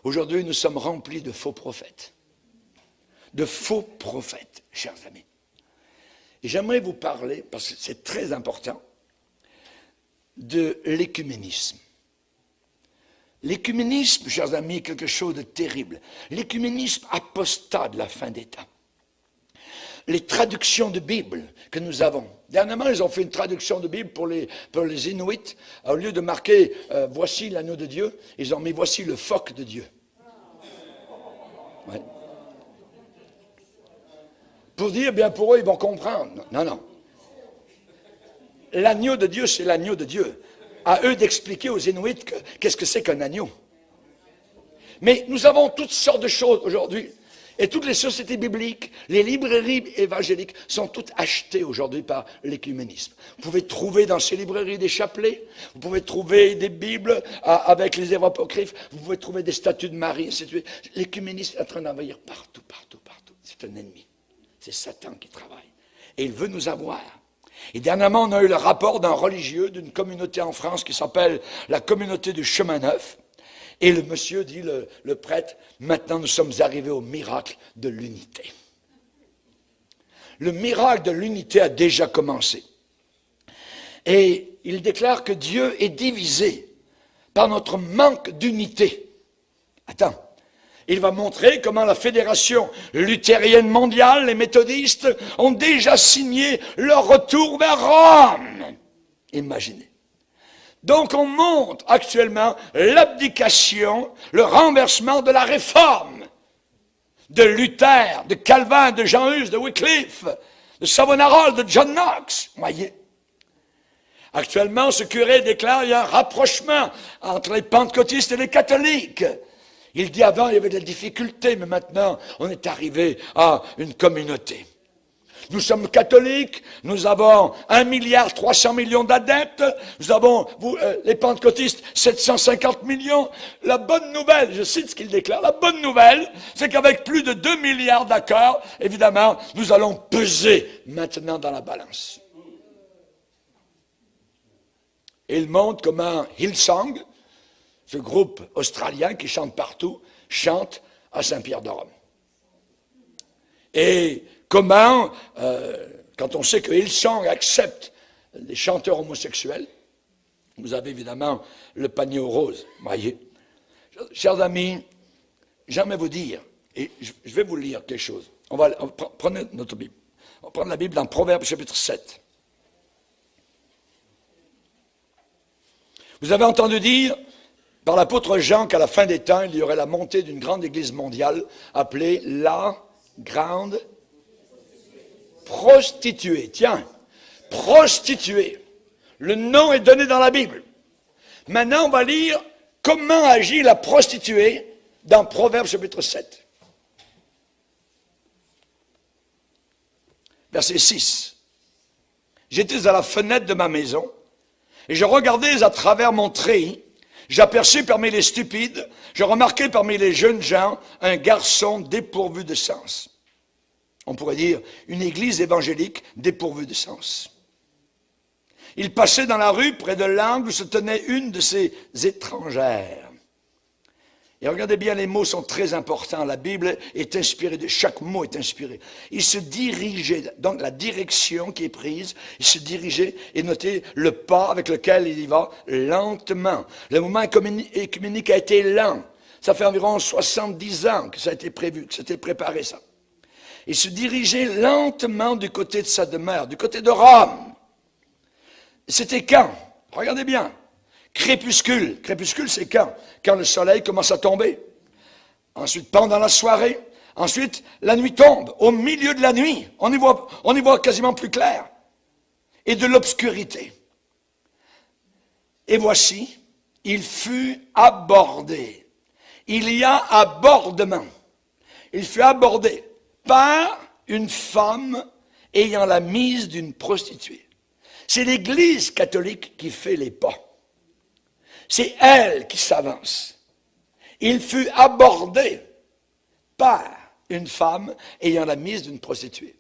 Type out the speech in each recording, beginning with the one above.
Aujourd'hui, nous sommes remplis de faux prophètes. De faux prophètes, chers amis. Et j'aimerais vous parler, parce que c'est très important, de l'écuménisme. L'écuménisme, chers amis, est quelque chose de terrible. L'écuménisme apostat de la fin des temps. Les traductions de Bible que nous avons. Dernièrement, ils ont fait une traduction de Bible pour les Inuits. Au lieu de marquer « Voici l'agneau de Dieu », ils ont mis « Voici le phoque de Dieu ». Ouais. Pour dire, bien pour eux, ils vont comprendre. Non, non. L'agneau de Dieu, c'est l'agneau de Dieu. À eux d'expliquer aux Inuits qu'est-ce que c'est qu'un agneau. Mais nous avons toutes sortes de choses aujourd'hui. Et toutes les sociétés bibliques, les librairies évangéliques sont toutes achetées aujourd'hui par l'écuménisme. Vous pouvez trouver dans ces librairies des chapelets, vous pouvez trouver des Bibles avec les œuvres apocryphes, vous pouvez trouver des statues de Marie, ainsi de suite. L'écuménisme est en train d'envahir partout, partout, partout. C'est un ennemi. C'est Satan qui travaille. Et il veut nous avoir. Et dernièrement, on a eu le rapport d'un religieux d'une communauté en France qui s'appelle la communauté du chemin neuf. Et le monsieur dit, le prêtre, maintenant nous sommes arrivés au miracle de l'unité. Le miracle de l'unité a déjà commencé. Et il déclare que Dieu est divisé par notre manque d'unité. Attends. Il va montrer comment la Fédération luthérienne mondiale, les méthodistes, ont déjà signé leur retour vers Rome. Imaginez. Donc on montre actuellement l'abdication, le renversement de la réforme de Luther, de Calvin, de Jean Hus, de Wycliffe, de Savonarola, de John Knox. Voyez. Actuellement, ce curé déclare qu'il y a un rapprochement entre les pentecôtistes et les catholiques. Il dit avant il y avait des difficultés, mais maintenant on est arrivé à une communauté. Nous sommes catholiques, nous avons 1,3 milliard d'adeptes, nous avons, les pentecôtistes, 750 millions. La bonne nouvelle, je cite ce qu'il déclare, la bonne nouvelle, c'est qu'avec plus de 2 milliards d'accords, évidemment, nous allons peser maintenant dans la balance. Et il montre comment Hillsong, ce groupe australien qui chante partout, chante à Saint-Pierre-de-Rome. Et comment, quand on sait que Hillsong accepte les chanteurs homosexuels, vous avez évidemment le panier aux roses, voyez. Chers amis, j'aimerais vous dire, et je vais vous lire quelque chose. On va prendre notre Bible. On va prendre la Bible dans Proverbes chapitre 7. Vous avez entendu dire par l'apôtre Jean qu'à la fin des temps, il y aurait la montée d'une grande église mondiale appelée la grande prostituée. Tiens, prostituée. Le nom est donné dans la Bible. Maintenant, on va lire comment agit la prostituée dans Proverbes chapitre 7. Verset 6. J'étais à la fenêtre de ma maison et je regardais à travers mon treillis. J'aperçus parmi les stupides, je remarquai parmi les jeunes gens un garçon dépourvu de sens. On pourrait dire une église évangélique dépourvue de sens. Il passait dans la rue près de l'angle où se tenait une de ces étrangères. Et regardez bien, les mots sont très importants. La Bible est inspirée, chaque mot est inspiré. Il se dirigeait, donc la direction qui est prise, il se dirigeait, et notez le pas avec lequel il y va, lentement. Le mouvement écuménique a été lent. Ça fait environ 70 ans que ça a été prévu, que c'était préparé ça. Il se dirigeait lentement du côté de sa demeure, du côté de Rome. C'était quand? Regardez bien. Crépuscule. Crépuscule, c'est quand? Quand le soleil commence à tomber. Ensuite, pendant la soirée. Ensuite, la nuit tombe. Au milieu de la nuit, on y voit quasiment plus clair. Et de l'obscurité. Et voici, il fut abordé. Il y a abordement. Il fut abordé par une femme ayant la mise d'une prostituée. C'est l'Église catholique qui fait les pas. C'est elle qui s'avance. Il fut abordé par une femme ayant la mise d'une prostituée.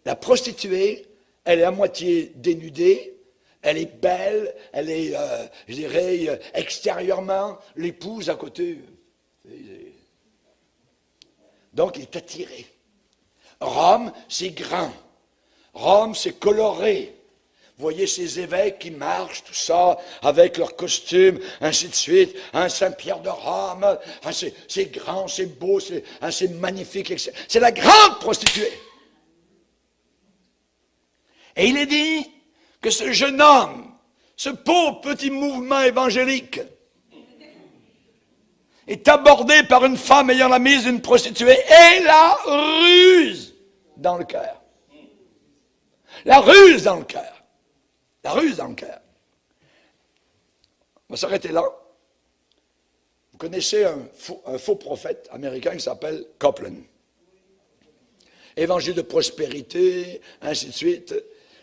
La prostituée, elle est à moitié dénudée, elle est belle, elle est, je dirais, extérieurement, l'épouse à côté, Donc, il est attiré. Rome, c'est grand. Rome, c'est coloré. Vous voyez ces évêques qui marchent, tout ça, avec leurs costumes, ainsi de suite. Saint-Pierre de Rome, c'est grand, c'est beau, c'est magnifique. C'est la grande prostituée. Et il est dit que ce jeune homme, ce pauvre petit mouvement évangélique, est abordé par une femme ayant la mise d'une prostituée et la ruse dans le cœur. La ruse dans le cœur. La ruse dans le cœur. On va s'arrêter là. Vous connaissez un faux prophète américain qui s'appelle Copeland. Évangile de prospérité, ainsi de suite.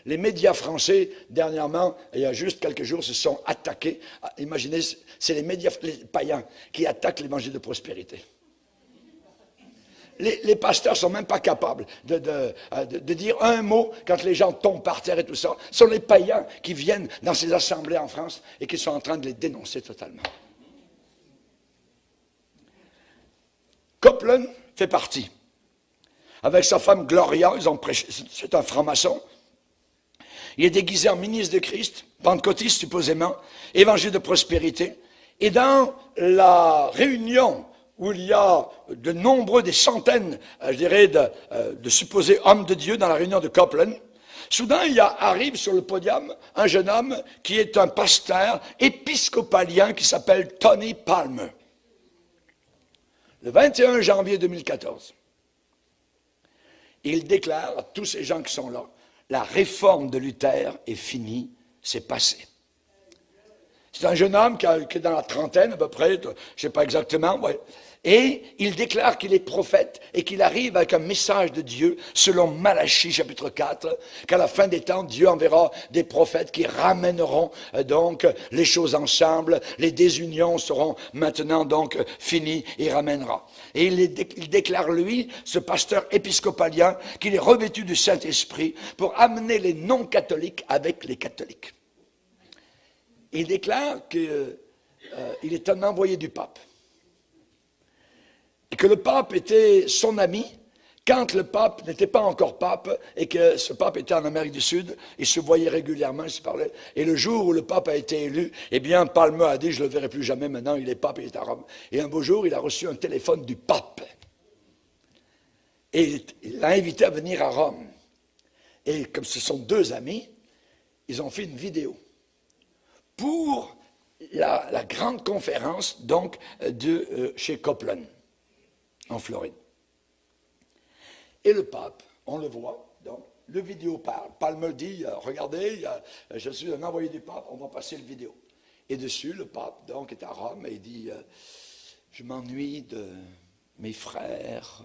Les médias français, dernièrement, il y a juste quelques jours, se sont attaqués. Imaginez, c'est les médias les païens qui attaquent l'évangile de prospérité. Les pasteurs ne sont même pas capables de dire un mot quand les gens tombent par terre et tout ça. Ce sont les païens qui viennent dans ces assemblées en France et qui sont en train de les dénoncer totalement. Copeland fait partie. Avec sa femme Gloria, ils ont prêché, c'est un franc-maçon. Il est déguisé en ministre de Christ, pentecôtiste supposément, évangile de prospérité. Et dans la réunion où il y a de nombreux, des centaines, je dirais, de supposés hommes de Dieu dans la réunion de Copeland, soudain, arrive sur le podium un jeune homme qui est un pasteur épiscopalien qui s'appelle Tony Palmer. Le 21 janvier 2014, il déclare à tous ces gens qui sont là, la réforme de Luther est finie, c'est passé. C'est un jeune homme qui est dans la trentaine à peu près, je ne sais pas exactement, ouais. Et il déclare qu'il est prophète et qu'il arrive avec un message de Dieu, selon Malachie chapitre 4, qu'à la fin des temps, Dieu enverra des prophètes qui ramèneront donc les choses ensemble, les désunions seront maintenant donc finies et ramènera. Et il déclare lui, ce pasteur épiscopalien, qu'il est revêtu du Saint-Esprit pour amener les non-catholiques avec les catholiques. Il déclare qu'il est un envoyé du pape. Et que le pape était son ami quand le pape n'était pas encore pape et que ce pape était en Amérique du Sud, il se voyait régulièrement, il se parlait. Et le jour où le pape a été élu, eh bien, Palmer a dit, je ne le verrai plus jamais, maintenant il est pape, il est à Rome. Et un beau jour, il a reçu un téléphone du pape. Et il l'a invité à venir à Rome. Et comme ce sont deux amis, ils ont fait une vidéo pour la grande conférence donc de chez Copeland, en Floride. Et le pape, on le voit, donc le vidéo parle. Palmer dit, regardez, je suis un envoyé du pape, on va passer le vidéo. Et dessus, le pape donc est à Rome et il dit, je m'ennuie de mes frères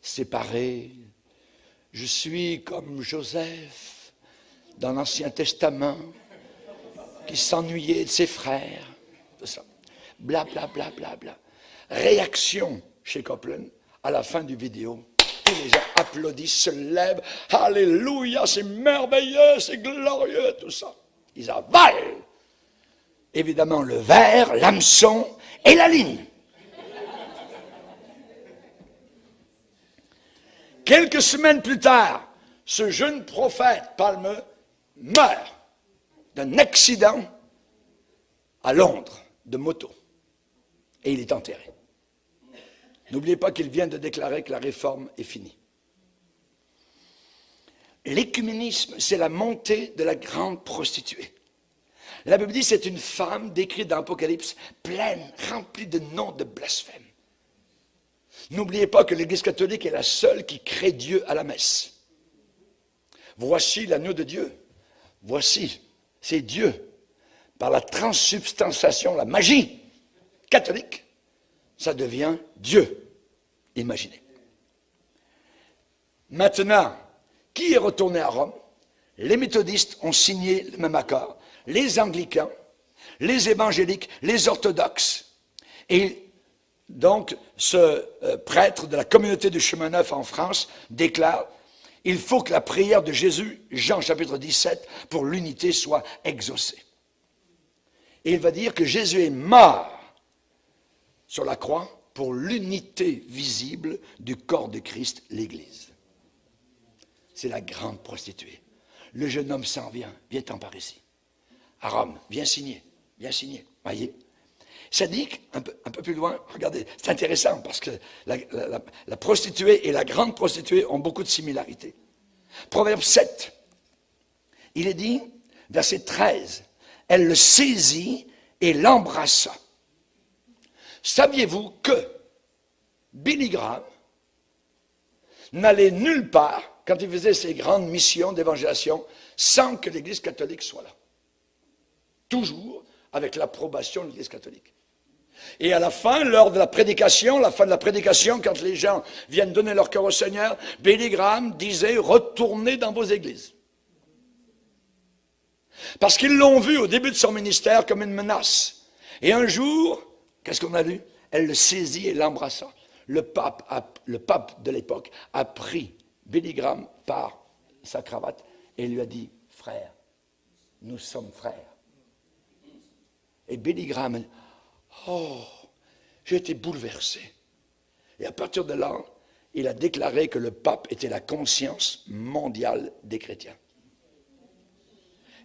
séparés. Je suis comme Joseph dans l'Ancien Testament qui s'ennuyait de ses frères. Tout ça. Bla, bla, bla, bla, bla. Réaction chez Copeland à la fin du vidéo. Tous les gens applaudissent, se lèvent. Alléluia, c'est merveilleux, c'est glorieux, tout ça. Ils avalent, évidemment, le verre, l'hameçon et la ligne. Quelques semaines plus tard, ce jeune prophète, Palmer, meurt d'un accident à Londres, de moto. Et il est enterré. N'oubliez pas qu'il vient de déclarer que la réforme est finie. L'écuménisme, c'est la montée de la grande prostituée. La Bible dit que c'est une femme décrite dans l'Apocalypse, pleine, remplie de noms de blasphème. N'oubliez pas que l'Église catholique est la seule qui crée Dieu à la messe. Voici l'agneau de Dieu. Voici, c'est Dieu. Par la transsubstantiation, la magie catholique, ça devient Dieu. Imaginez. Maintenant, qui est retourné à Rome? Les méthodistes ont signé le même accord, les anglicains, les évangéliques, les orthodoxes. Et donc, ce prêtre de la communauté du chemin neuf en France déclare: il faut que la prière de Jésus, Jean chapitre 17, pour l'unité soit exaucée. Et il va dire que Jésus est mort sur la croix pour l'unité visible du corps de Christ, l'Église. C'est la grande prostituée. Le jeune homme s'en vient, viens-t'en par ici. À Rome, viens signer, voyez. Ça dit un peu plus loin, regardez, c'est intéressant parce que la prostituée et la grande prostituée ont beaucoup de similarités. Proverbe 7, il est dit, verset 13, elle le saisit et l'embrassa. Saviez-vous que Billy Graham n'allait nulle part quand il faisait ses grandes missions d'évangélisation sans que l'Église catholique soit là? Toujours avec l'approbation de l'Église catholique. Et à la fin, lors de la prédication, quand les gens viennent donner leur cœur au Seigneur, Billy Graham disait « Retournez dans vos églises ». Parce qu'ils l'ont vu au début de son ministère comme une menace. Et un jour, qu'est-ce qu'on a lu? Elle le saisit et l'embrassa. Le pape de l'époque a pris Billy Graham par sa cravate et lui a dit « Frère, nous sommes frères ». Et Billy Graham a dit « Oh, j'ai été bouleversé ». Et à partir de là, il a déclaré que le pape était la conscience mondiale des chrétiens.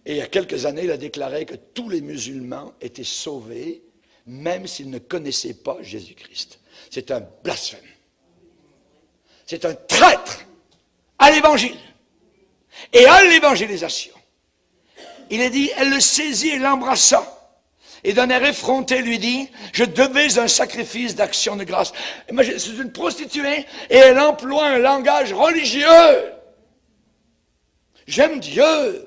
Et il y a quelques années, il a déclaré que tous les musulmans étaient sauvés, même s'ils ne connaissaient pas Jésus-Christ. C'est un blasphème. C'est un traître à l'évangile et à l'évangélisation. Il est dit, elle le saisit et l'embrassa. Et d'un air effronté lui dit, je devais un sacrifice d'action de grâce. C'est une prostituée et elle emploie un langage religieux. J'aime Dieu.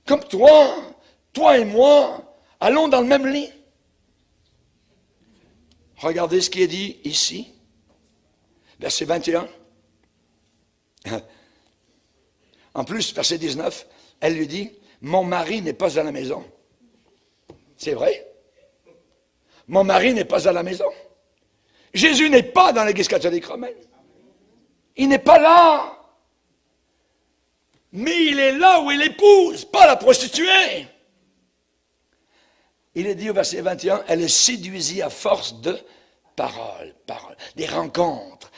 Comme toi et moi, allons dans le même lit. Regardez ce qui est dit ici, verset 21. En plus, verset 19, elle lui dit, mon mari n'est pas à la maison. C'est vrai. Mon mari n'est pas à la maison. Jésus n'est pas dans l'Église catholique romaine. Il n'est pas là. Mais il est là où il épouse, pas la prostituée. Il est dit au verset 21, elle le séduisit à force de paroles. Des rencontres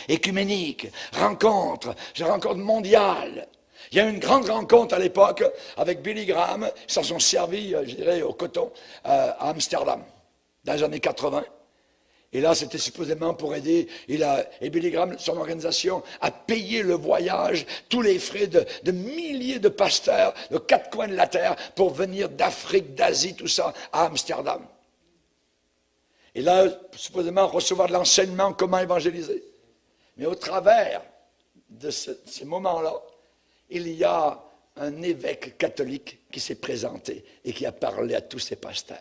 écuméniques, rencontres mondiales. Il y a eu une grande rencontre à l'époque avec Billy Graham, ils s'en sont servis, je dirais, au coton, à Amsterdam, dans les années 80. Et là, c'était supposément pour aider, et Billy Graham, son organisation, a payé le voyage, tous les frais de milliers de pasteurs, de 4 coins de la terre, pour venir d'Afrique, d'Asie, tout ça, à Amsterdam. Et là, supposément, recevoir de l'enseignement, comment évangéliser. Mais au travers de ces moments-là, il y a un évêque catholique qui s'est présenté et qui a parlé à tous ces pasteurs.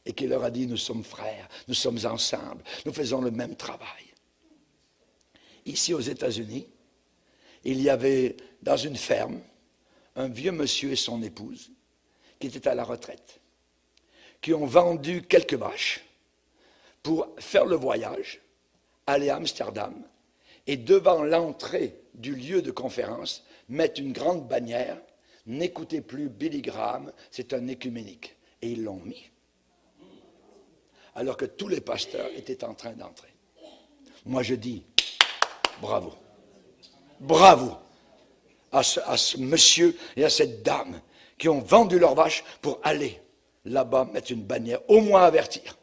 Et qui leur a dit, nous sommes frères, nous sommes ensemble, nous faisons le même travail. Ici aux États-Unis, il y avait dans une ferme un vieux monsieur et son épouse qui étaient à la retraite, qui ont vendu quelques vaches pour faire le voyage, aller à Amsterdam, et devant l'entrée du lieu de conférence, mettre une grande bannière, n'écoutez plus Billy Graham, c'est un écuménique. Et ils l'ont mis. Alors que tous les pasteurs étaient en train d'entrer. Moi je dis, bravo. Bravo à ce monsieur et à cette dame qui ont vendu leurs vaches pour aller là-bas mettre une bannière, au moins avertir.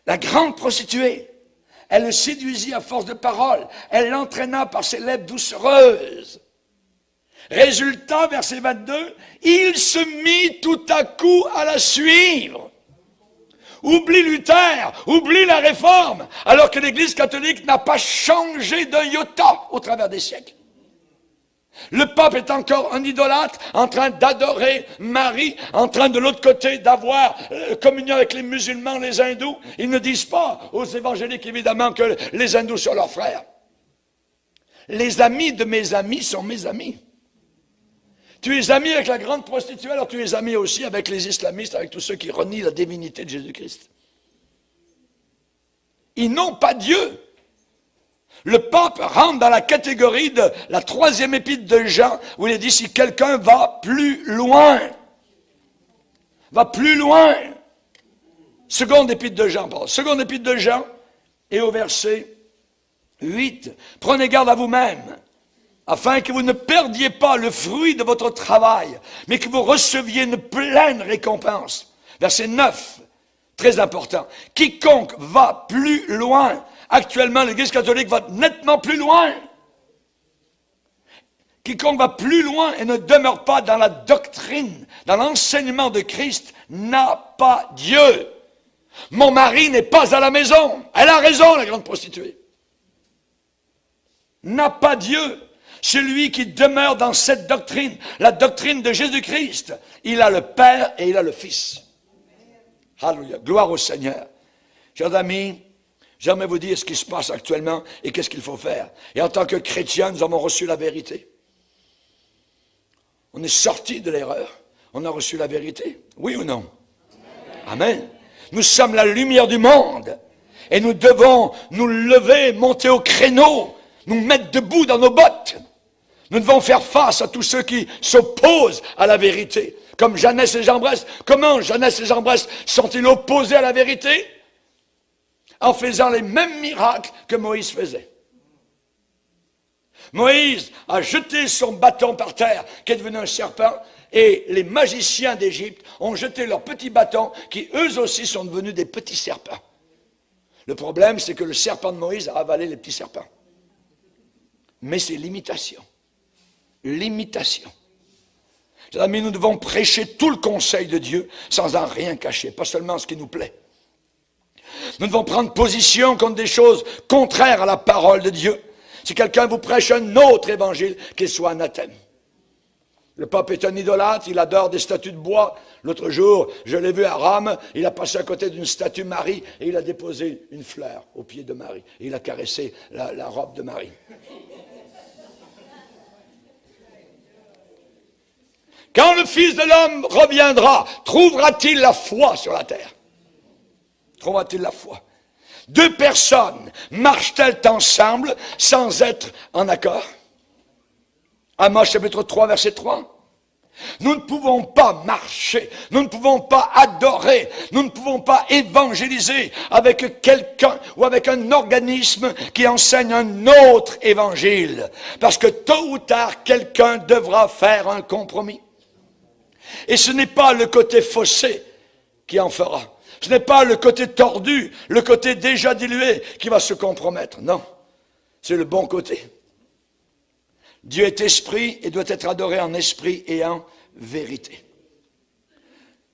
La grande prostituée, elle le séduisit à force de paroles, elle l'entraîna par ses lèvres doucereuses. Résultat, verset 22, il se mit tout à coup à la suivre. Oublie Luther, oublie la Réforme, alors que l'Église catholique n'a pas changé d'un iota au travers des siècles. Le pape est encore un idolâtre, en train d'adorer Marie, en train de l'autre côté d'avoir communion avec les musulmans, les hindous. Ils ne disent pas aux évangéliques évidemment que les hindous sont leurs frères. Les amis de mes amis sont mes amis. Tu es ami avec la grande prostituée, alors tu es ami aussi avec les islamistes, avec tous ceux qui renient la divinité de Jésus-Christ. Ils n'ont pas Dieu. Le pape rentre dans la catégorie de la 3e épître de Jean, où il est dit, si quelqu'un va plus loin, va plus loin. Seconde épître de Jean, pardon. Seconde épître de Jean, et au verset 8, prenez garde à vous-même, afin que vous ne perdiez pas le fruit de votre travail, mais que vous receviez une pleine récompense. Verset 9, très important. Quiconque va plus loin, actuellement l'Église catholique va nettement plus loin. Quiconque va plus loin et ne demeure pas dans la doctrine, dans l'enseignement de Christ, n'a pas Dieu. Mon mari n'est pas à la maison. Elle a raison, la grande prostituée. N'a pas Dieu. Celui qui demeure dans cette doctrine, la doctrine de Jésus-Christ, il a le Père et il a le Fils. Alléluia. Gloire au Seigneur. Chers amis, j'aimerais vous dire ce qui se passe actuellement et qu'est-ce qu'il faut faire. Et en tant que chrétiens, nous avons reçu la vérité. On est sorti de l'erreur. On a reçu la vérité. Oui ou non? Amen. Nous sommes la lumière du monde. Et nous devons nous lever, monter au créneau, nous mettre debout dans nos bottes. Nous devons faire face à tous ceux qui s'opposent à la vérité. Comme Jeannès et Jean Bresse. Comment Jeannès et Jean Bresse sont-ils opposés à la vérité? En faisant les mêmes miracles que Moïse faisait. Moïse a jeté son bâton par terre, qui est devenu un serpent, et les magiciens d'Égypte ont jeté leurs petits bâtons, qui eux aussi sont devenus des petits serpents. Le problème, c'est que le serpent de Moïse a avalé les petits serpents. Mais c'est l'imitation. L'imitation. Chers amis, nous devons prêcher tout le conseil de Dieu sans en rien cacher, pas seulement ce qui nous plaît. Nous devons prendre position contre des choses contraires à la parole de Dieu. Si quelqu'un vous prêche un autre évangile, qu'il soit anathème. Le pape est un idolâtre, il adore des statues de bois. L'autre jour, je l'ai vu à Rome, il a passé à côté d'une statue Marie et il a déposé une fleur au pied de Marie. Et il a caressé la robe de Marie. Quand le Fils de l'homme reviendra, trouvera-t-il la foi sur la terre? Trouvera-t-il la foi? Deux personnes marchent-elles ensemble sans être en accord? Amos chapitre 3, verset 3. Nous ne pouvons pas marcher, nous ne pouvons pas adorer, nous ne pouvons pas évangéliser avec quelqu'un ou avec un organisme qui enseigne un autre évangile. Parce que tôt ou tard, quelqu'un devra faire un compromis. Et ce n'est pas le côté faussé qui en fera. Ce n'est pas le côté tordu, le côté déjà dilué qui va se compromettre. Non, c'est le bon côté. Dieu est esprit et doit être adoré en esprit et en vérité.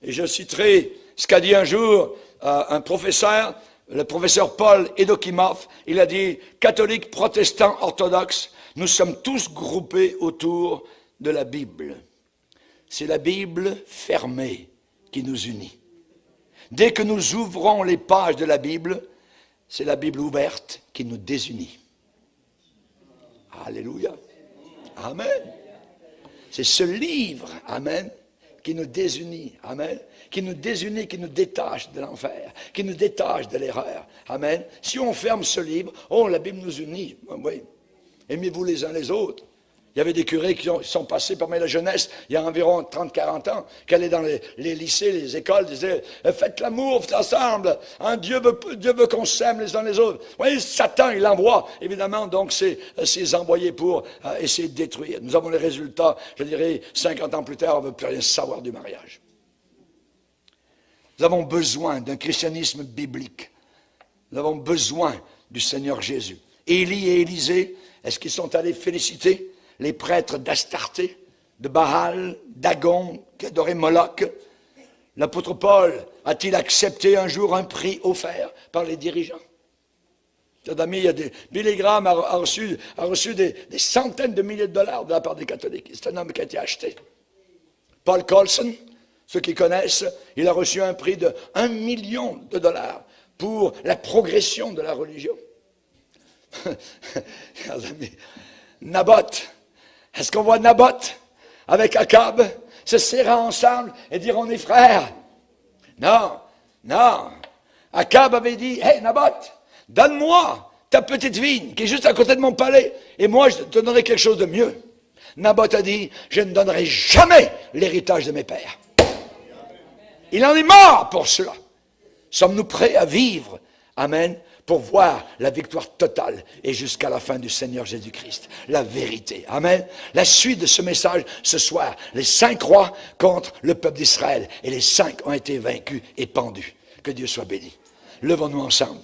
Et je citerai ce qu'a dit un jour un professeur, le professeur Paul Edokimov. Il a dit, catholiques, protestants, orthodoxes, nous sommes tous groupés autour de la Bible. C'est la Bible fermée qui nous unit. Dès que nous ouvrons les pages de la Bible, c'est la Bible ouverte qui nous désunit. Alléluia. Amen. C'est ce livre, amen, qui nous désunit, amen, qui nous désunit, qui nous détache de l'enfer, qui nous détache de l'erreur, amen. Si on ferme ce livre, oh, la Bible nous unit, oui. Aimez-vous les uns les autres. Il y avait des curés qui sont passés parmi la jeunesse, il y a environ 30-40 ans, qui allaient dans les lycées, les écoles, disaient « Faites l'amour, faites ensemble, hein, Dieu veut qu'on s'aime les uns les autres. » Vous voyez, Satan, il envoie, évidemment, donc ces envoyés pour essayer de détruire. Nous avons les résultats, je dirais, 50 ans plus tard, on ne veut plus rien savoir du mariage. Nous avons besoin d'un christianisme biblique. Nous avons besoin du Seigneur Jésus. Élie et Élisée, est-ce qu'ils sont allés féliciter les prêtres d'Astarté, de Baal, d'Agon, qui adoraient Moloch? L'apôtre Paul a-t-il accepté un jour un prix offert par les dirigeants? Billy Graham a reçu des centaines de milliers de dollars de la part des catholiques. C'est un homme qui a été acheté. Paul Colson, ceux qui connaissent, il a reçu un prix de 1 million de dollars pour la progression de la religion. Naboth, est-ce qu'on voit Naboth avec Akab se serrer ensemble et dire on est frères? Non, non. Akab avait dit, hey Naboth, donne-moi ta petite vigne qui est juste à côté de mon palais et moi je te donnerai quelque chose de mieux. Naboth a dit, je ne donnerai jamais l'héritage de mes pères. Il en est mort pour cela. Sommes-nous prêts à vivre? Amen. Pour voir la victoire totale et jusqu'à la fin du Seigneur Jésus-Christ. La vérité. Amen. La suite de ce message ce soir. Les 5 rois contre le peuple d'Israël. Et les 5 ont été vaincus et pendus. Que Dieu soit béni. Levons-nous ensemble.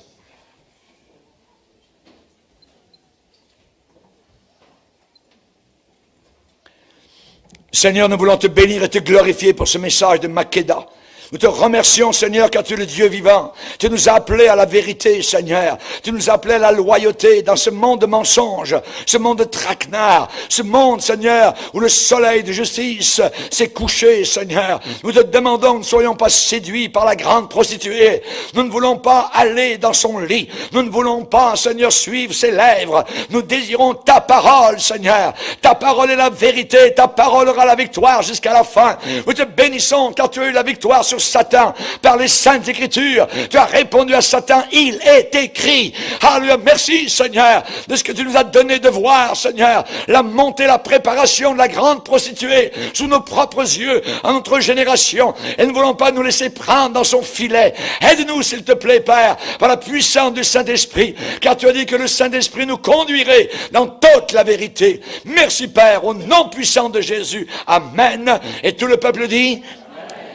Seigneur, nous voulons te bénir et te glorifier pour ce message de Makeda. Nous te remercions, Seigneur, car tu es le Dieu vivant. Tu nous as appelés à la vérité, Seigneur. Tu nous as appelés à la loyauté dans ce monde de mensonges, ce monde de traquenards, ce monde, Seigneur, où le soleil de justice s'est couché, Seigneur. Nous te demandons que nous ne soyons pas séduits par la grande prostituée. Nous ne voulons pas aller dans son lit. Nous ne voulons pas, Seigneur, suivre ses lèvres. Nous désirons ta parole, Seigneur. Ta parole est la vérité. Ta parole aura la victoire jusqu'à la fin. Nous te bénissons car tu as eu la victoire sur Satan par les saintes écritures. Tu as répondu à Satan, il est écrit. Alléluia, merci Seigneur de ce que tu nous as donné de voir, Seigneur, la montée, la préparation de la grande prostituée sous nos propres yeux en notre génération. Et nous ne voulons pas nous laisser prendre dans son filet. Aide-nous s'il te plaît, Père, par la puissance du Saint-Esprit, car tu as dit que le Saint-Esprit nous conduirait dans toute la vérité. Merci Père, au nom puissant de Jésus. Amen. Et tout le peuple dit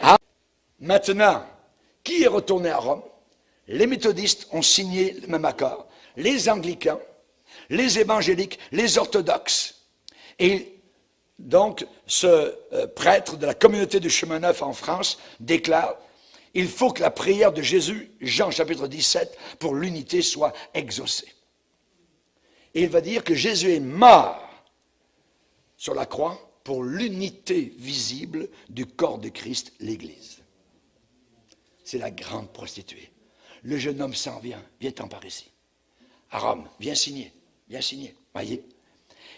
Amen. Maintenant, qui est retourné à Rome? Les méthodistes ont signé le même accord. Les anglicains, les évangéliques, les orthodoxes. Et donc, ce prêtre de la communauté du chemin neuf en France déclare « Il faut que la prière de Jésus, Jean chapitre 17, pour l'unité soit exaucée. » Et il va dire que Jésus est mort sur la croix pour l'unité visible du corps de Christ, l'Église. C'est la grande prostituée. Le jeune homme s'en vient, viens-t'en par ici. À Rome, viens signer, voyez.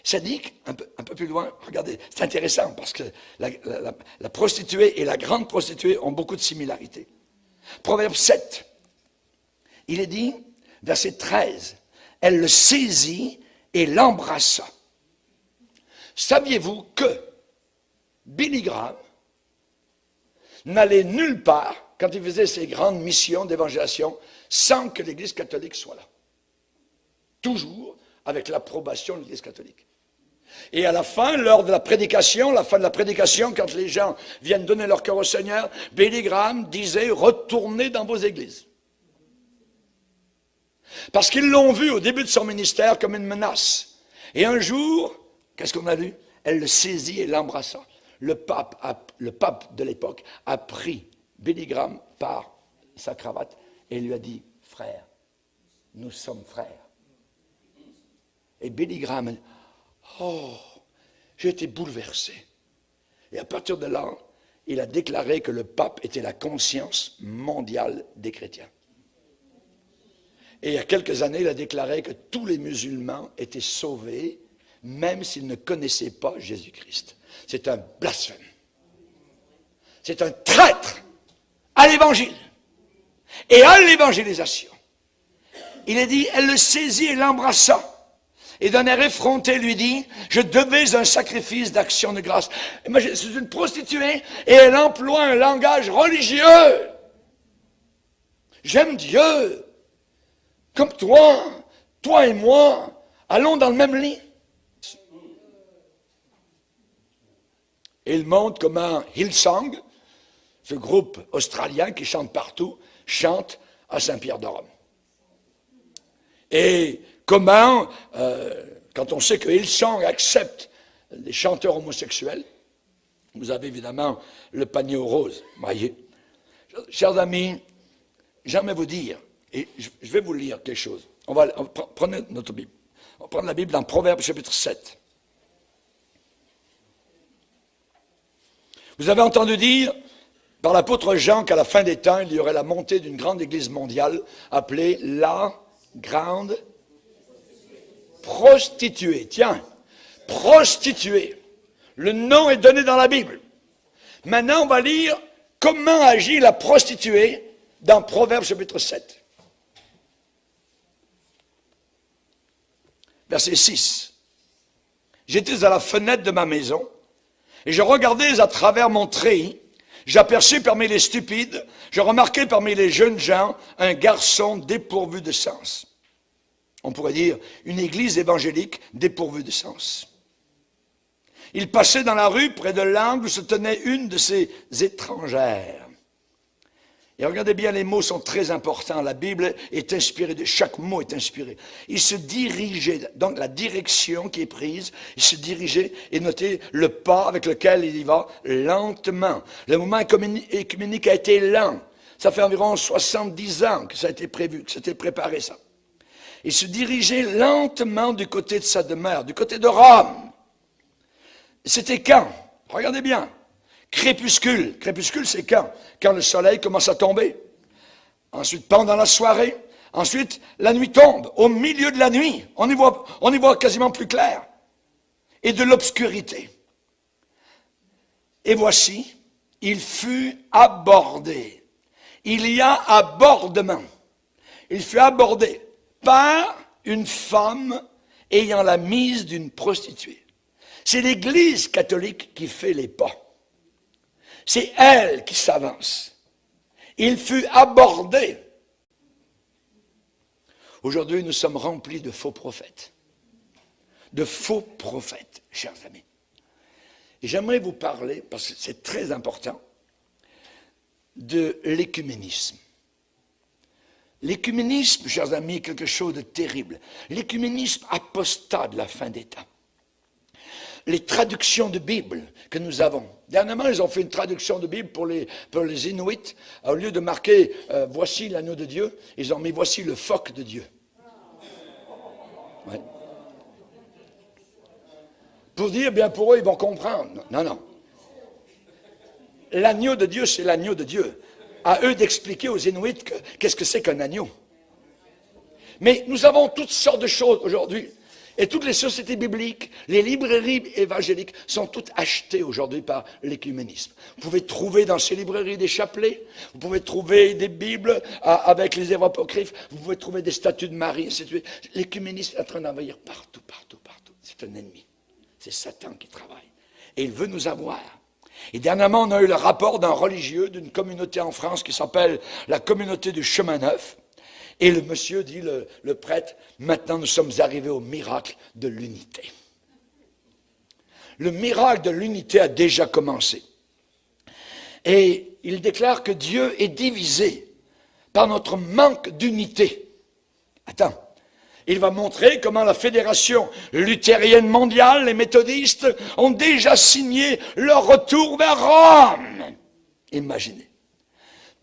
Ça dit un peu plus loin, regardez, c'est intéressant parce que la prostituée et la grande prostituée ont beaucoup de similarités. Proverbe 7, il est dit, verset 13, elle le saisit et l'embrassa. Saviez-vous que Billy Graham n'allait nulle part quand il faisait ses grandes missions d'évangélisation, sans que l'Église catholique soit là. Toujours avec l'approbation de l'Église catholique. Et à la fin, lors de la prédication, quand les gens viennent donner leur cœur au Seigneur, Billy Graham disait « Retournez dans vos églises ». Parce qu'ils l'ont vu au début de son ministère comme une menace. Et un jour, qu'est-ce qu'on a lu? Elle le saisit et l'embrassa. Le pape de l'époque a pris Billy Graham par sa cravate et lui a dit « Frère, nous sommes frères ». Et Billy Graham a dit « Oh, j'ai été bouleversé ». Et à partir de là, il a déclaré que le pape était la conscience mondiale des chrétiens. Et il y a quelques années, il a déclaré que tous les musulmans étaient sauvés, même s'ils ne connaissaient pas Jésus-Christ. C'est un blasphème. C'est un traître à l'évangile et à l'évangélisation. Il est dit, elle le saisit et l'embrassa. Et d'un air effronté lui dit, je devais un sacrifice d'action de grâce. C'est une prostituée et elle emploie un langage religieux. J'aime Dieu. Comme toi et moi, allons dans le même lit. Et il montre comment Hillsong, ce groupe australien qui chante partout, chante à Saint-Pierre de Rome. Et comment, quand on sait que Hillsong accepte les chanteurs homosexuels, vous avez évidemment le panier aux roses, voyez. Chers amis, j'aimerais vous dire, et je vais vous lire quelque chose. On va prendre notre Bible. On va prendre la Bible dans Proverbe chapitre 7. Vous avez entendu dire par l'apôtre Jean qu'à la fin des temps, il y aurait la montée d'une grande église mondiale appelée la grande prostituée. Tiens, prostituée. Le nom est donné dans la Bible. Maintenant, on va lire comment agit la prostituée dans Proverbe chapitre 7. Verset 6. J'étais à la fenêtre de ma maison et je regardais à travers mon treillis J'aperçus parmi les stupides, je remarquai parmi les jeunes gens un garçon dépourvu de sens. On pourrait dire une église évangélique dépourvue de sens. Il passait dans la rue près de l'angle où se tenait une de ces étrangères. Et regardez bien, les mots sont très importants. La Bible est inspirée, chaque mot est inspiré. Il se dirigeait, donc la direction qui est prise, il se dirigeait, et notez le pas avec lequel il y va, lentement. Le mouvement écuménique a été lent. Ça fait environ 70 ans que ça a été prévu, que c'était préparé ça. Il se dirigeait lentement du côté de sa demeure, du côté de Rome. C'était quand? Regardez bien. Crépuscule. Crépuscule, c'est quand? Quand le soleil commence à tomber. Ensuite, pendant la soirée. Ensuite, la nuit tombe. Au milieu de la nuit, on y voit quasiment plus clair. Et de l'obscurité. Et voici, il fut abordé. Il y a abordement. Il fut abordé par une femme ayant la mise d'une prostituée. C'est l'Église catholique qui fait les pas. C'est elle qui s'avance. Il fut abordé. Aujourd'hui, nous sommes remplis de faux prophètes. De faux prophètes, chers amis. Et j'aimerais vous parler, parce que c'est très important, de l'écuménisme. L'écuménisme, chers amis, est quelque chose de terrible. L'écuménisme apostat de la fin des temps. Les traductions de Bible que nous avons. Dernièrement, ils ont fait une traduction de Bible pour les Inuits. Au lieu de marquer « Voici l'agneau de Dieu », ils ont mis « Voici le phoque de Dieu ». Ouais. Pour dire, bien pour eux, ils vont comprendre. Non, non. L'agneau de Dieu, c'est l'agneau de Dieu. À eux d'expliquer aux Inuits qu'est-ce que c'est qu'un agneau. Mais nous avons toutes sortes de choses aujourd'hui. Et toutes les sociétés bibliques, les librairies évangéliques sont toutes achetées aujourd'hui par l'écuménisme. Vous pouvez trouver dans ces librairies des chapelets, vous pouvez trouver des Bibles avec les œuvres apocryphes, vous pouvez trouver des statues de Marie, ainsi de suite. L'écuménisme est en train d'envahir partout, partout, partout. C'est un ennemi. C'est Satan qui travaille. Et il veut nous avoir. Et dernièrement, on a eu le rapport d'un religieux d'une communauté en France qui s'appelle la communauté du chemin neuf. Et le monsieur dit, le prêtre, maintenant nous sommes arrivés au miracle de l'unité. Le miracle de l'unité a déjà commencé. Et il déclare que Dieu est divisé par notre manque d'unité. Attends. Il va montrer comment la Fédération luthérienne mondiale, les méthodistes, ont déjà signé leur retour vers Rome. Imaginez.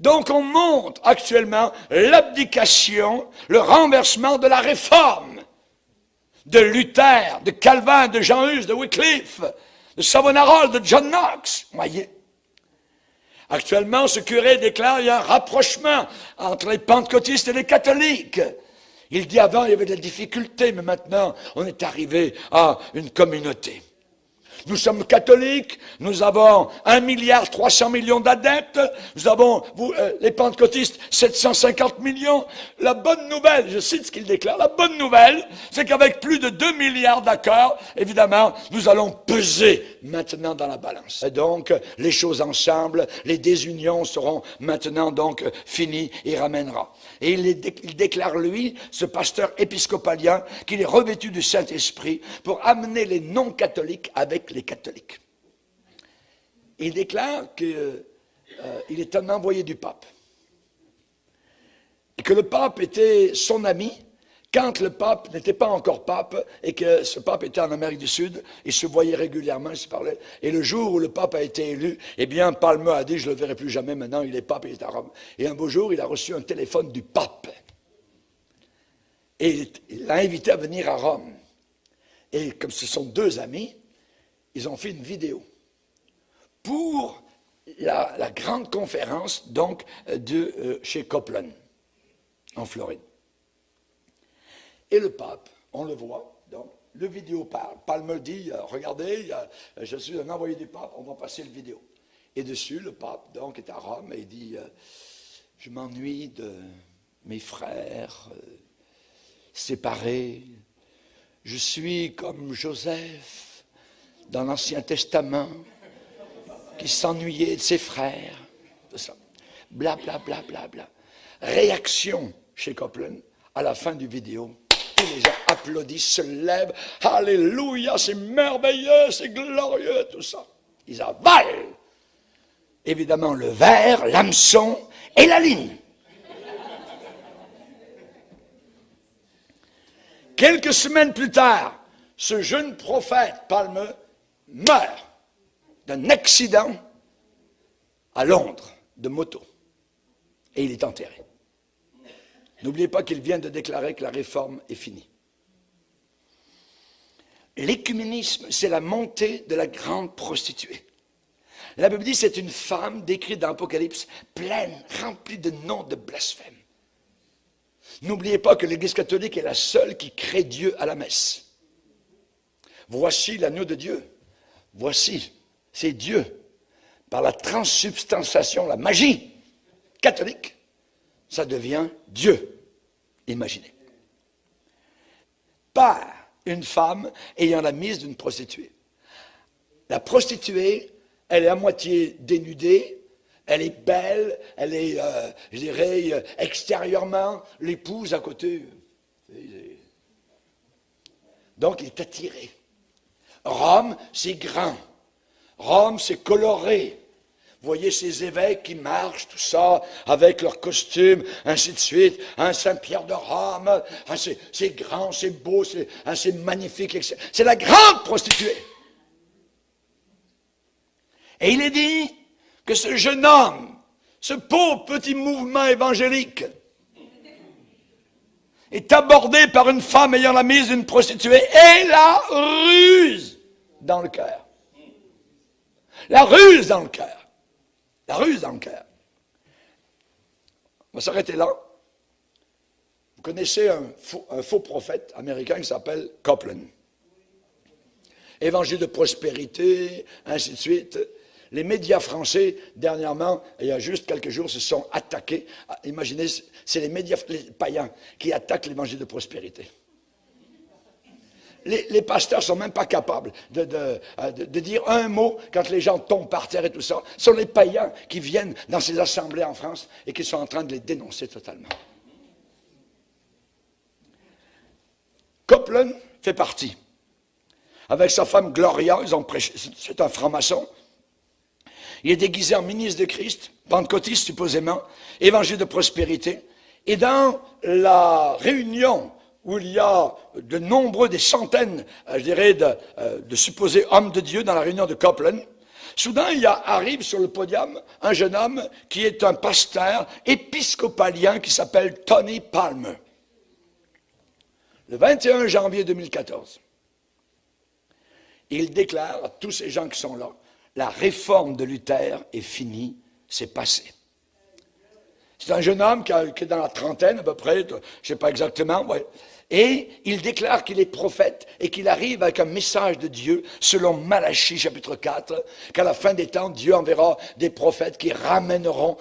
Donc on montre actuellement l'abdication, le renversement de la réforme de Luther, de Calvin, de Jean Hus, de Wycliffe, de Savonarola, de John Knox. Voyez. Actuellement, ce curé déclare qu'il y a un rapprochement entre les pentecôtistes et les catholiques. Il dit avant il y avait des difficultés, mais maintenant on est arrivé à une communauté. Nous sommes catholiques, nous avons 1,3 milliard d'adeptes, nous avons, les pentecôtistes, 750 millions. La bonne nouvelle, je cite ce qu'il déclare, la bonne nouvelle, c'est qu'avec plus de 2 milliards d'accords, évidemment, nous allons peser maintenant dans la balance. Et donc, les choses ensemble, les désunions seront maintenant donc finies et ramènera. Et il déclare, lui, ce pasteur épiscopalien, qu'il est revêtu du Saint-Esprit pour amener les non-catholiques avec les catholiques. Il déclare qu'il est un envoyé du pape. Et que le pape était son ami quand le pape n'était pas encore pape et que ce pape était en Amérique du Sud. Il se voyait régulièrement, il se parlait. Et le jour où le pape a été élu, eh bien, Palme a dit, je ne le verrai plus jamais maintenant, il est pape, il est à Rome. Et un beau jour, il a reçu un téléphone du pape. Et il l'a invité à venir à Rome. Et comme ce sont deux amis, ils ont fait une vidéo pour la grande conférence donc de chez Copeland, en Floride. Et le pape, on le voit, donc le vidéo parle. Palme dit, regardez, je suis un envoyé du pape, on va passer le vidéo. Et dessus, le pape donc est à Rome et dit, je m'ennuie de mes frères séparés. Je suis comme Joseph dans l'Ancien Testament. qui s'ennuyait de ses frères, tout ça. Bla, bla, bla, bla, bla. Réaction chez Copeland, à la fin du vidéo. Tous les gens applaudissent, se lèvent. Alléluia, c'est merveilleux, c'est glorieux, tout ça. Ils avalent, évidemment, le verre, l'hameçon et la ligne. Quelques semaines plus tard, ce jeune prophète, Palmer, meurt d'un accident à Londres, de moto. Et il est enterré. N'oubliez pas qu'il vient de déclarer que la réforme est finie. L'écuménisme, c'est la montée de la grande prostituée. La Bible dit c'est une femme décrite dans l'Apocalypse, pleine, remplie de noms de blasphème. N'oubliez pas que l'Église catholique est la seule qui crée Dieu à la messe. Voici l'agneau de Dieu. Voici, c'est Dieu. Par la transsubstantiation, la magie catholique, ça devient Dieu. Imaginez. Par une femme ayant la mise d'une prostituée. La prostituée, elle est à moitié dénudée, elle est belle, elle est, je dirais, extérieurement, l'épouse à côté. Donc, il est attiré. Rome, c'est grand. Rome, c'est coloré. Vous voyez ces évêques qui marchent, tout ça, avec leurs costumes, ainsi de suite. Saint-Pierre de Rome, c'est grand, c'est beau, c'est magnifique. C'est la grande prostituée. Et il est dit que ce jeune homme, ce pauvre petit mouvement évangélique, est abordé par une femme ayant la mise d'une prostituée et la ruse dans le cœur. La ruse dans le cœur. La ruse dans le cœur. On va s'arrêter là. Vous connaissez un faux prophète américain qui s'appelle Copeland. Évangile de prospérité, ainsi de suite. Les médias français, dernièrement, il y a juste quelques jours, se sont attaqués. Imaginez, c'est les médias les païens qui attaquent l'évangile de prospérité. Les pasteurs ne sont même pas capables de dire un mot quand les gens tombent par terre et tout ça. Ce sont les païens qui viennent dans ces assemblées en France et qui sont en train de les dénoncer totalement. Copeland fait partie. Avec sa femme Gloria, c'est un franc-maçon. Il est déguisé en ministre de Christ, pentecôtiste supposément, évangile de prospérité. Et dans la réunion où il y a de nombreux, des centaines, je dirais, de supposés hommes de Dieu dans la réunion de Copeland, soudain, arrive sur le podium un jeune homme qui est un pasteur épiscopalien qui s'appelle Tony Palmer. Le 21 janvier 2014, il déclare à tous ces gens qui sont là, la réforme de Luther est finie, c'est passé. C'est un jeune homme qui est dans la trentaine à peu près, je ne sais pas exactement, ouais. Et il déclare qu'il est prophète et qu'il arrive avec un message de Dieu, selon Malachie chapitre 4, qu'à la fin des temps, Dieu enverra des prophètes qui ramèneront